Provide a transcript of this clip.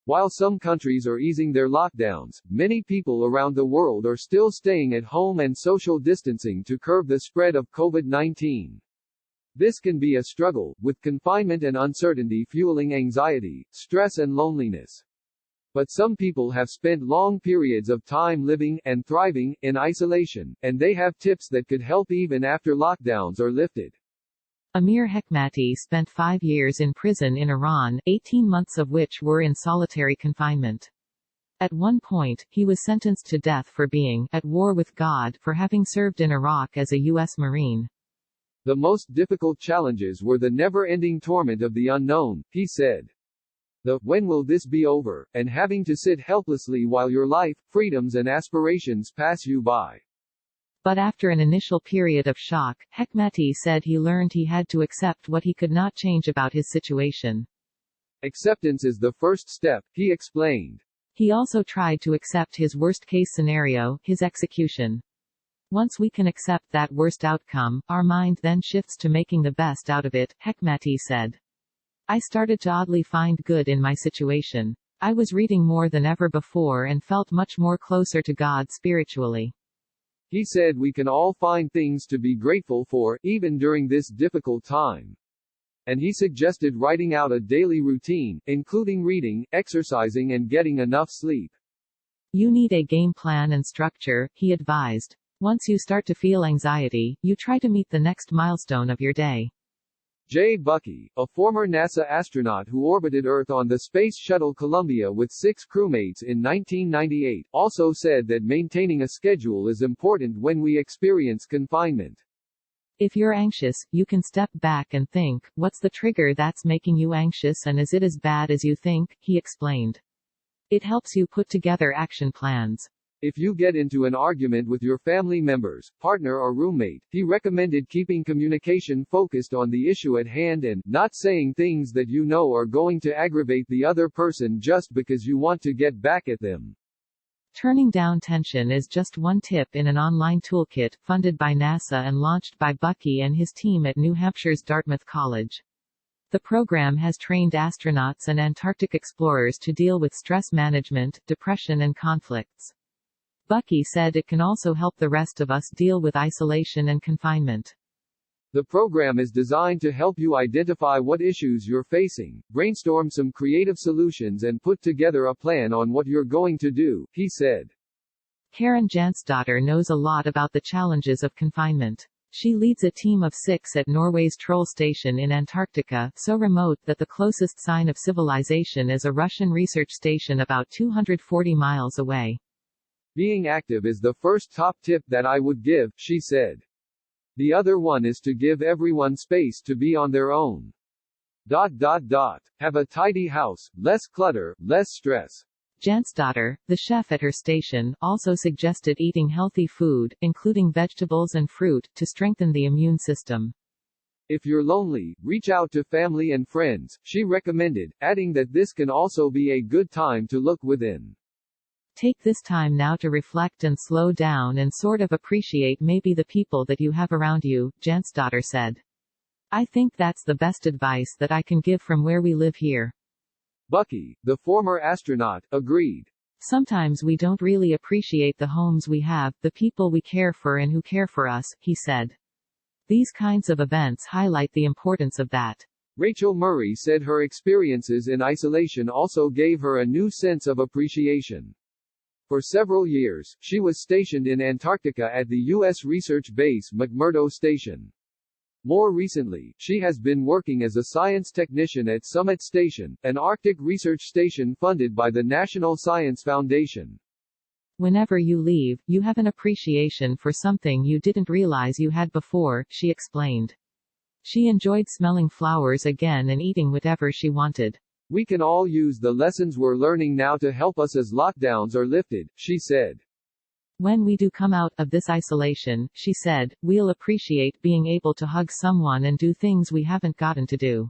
While some countries are easing their lockdowns, many people around the world are still staying at home and social distancing to curb the spread of COVID-19. This can be a struggle, with confinement and uncertainty fueling anxiety, stress and loneliness. But some people have spent long periods of time living, and thriving, in isolation, and they have tips that could help even after lockdowns are lifted. Amir Hekmati spent 5 years in prison in Iran, 18 months of which were in solitary confinement. At one point, he was sentenced to death for being at war with God for having served in Iraq as a U.S. Marine. The most difficult challenges were the never-ending torment of the unknown, he said. The "when will this be over?" and having to sit helplessly while your life, freedoms and aspirations pass you by. But after an initial period of shock, Hekmati said he learned he had to accept what he could not change about his situation. Acceptance is the first step, he explained. He also tried to accept his worst-case scenario, his execution. Once we can accept that worst outcome, our mind then shifts to making the best out of it, Hekmati said. I started to oddly find good in my situation. I was reading more than ever before and felt much more closer to God spiritually. He said we can all find things to be grateful for, even during this difficult time. And he suggested writing out a daily routine, including reading, exercising and getting enough sleep. You need a game plan and structure, he advised. Once you start to feel anxiety, you try to meet the next milestone of your day. Jay Bucky, a former NASA astronaut who orbited Earth on the Space Shuttle Columbia with 6 crewmates in 1998, also said that maintaining a schedule is important when we experience confinement. If you're anxious, you can step back and think, what's the trigger that's making you anxious and is it as bad as you think, he explained. It helps you put together action plans. If you get into an argument with your family members, partner or roommate, he recommended keeping communication focused on the issue at hand and not saying things that you know are going to aggravate the other person just because you want to get back at them. Turning down tension is just one tip in an online toolkit, funded by NASA and launched by Bucky and his team at New Hampshire's Dartmouth College. The program has trained astronauts and Antarctic explorers to deal with stress management, depression and conflicts. Bucky said it can also help the rest of us deal with isolation and confinement. The program is designed to help you identify what issues you're facing, brainstorm some creative solutions and put together a plan on what you're going to do, he said. Karen Jansdotter knows a lot about the challenges of confinement. She leads a team of 6 at Norway's Troll Station in Antarctica, so remote that the closest sign of civilization is a Russian research station about 240 miles away. Being active is the first top tip that I would give, she said. The other one is to give everyone space to be on their own. Have a tidy house, less clutter, less stress. Jansdotter, the chef at her station, also suggested eating healthy food, including vegetables and fruit, to strengthen the immune system. If you're lonely, reach out to family and friends, she recommended, adding that this can also be a good time to look within. Take this time now to reflect and slow down and sort of appreciate maybe the people that you have around you, Jansdotter said. I think that's the best advice that I can give from where we live here. Bucky, the former astronaut, agreed. Sometimes we don't really appreciate the homes we have, the people we care for and who care for us, he said. These kinds of events highlight the importance of that. Rachel Murray said her experiences in isolation also gave her a new sense of appreciation. For several years, she was stationed in Antarctica at the U.S. research base McMurdo Station. More recently, she has been working as a science technician at Summit Station, an Arctic research station funded by the National Science Foundation. Whenever you leave, you have an appreciation for something you didn't realize you had before, she explained. She enjoyed smelling flowers again and eating whatever she wanted. We can all use the lessons we're learning now to help us as lockdowns are lifted, she said. When we do come out of this isolation, she said, we'll appreciate being able to hug someone and do things we haven't gotten to do.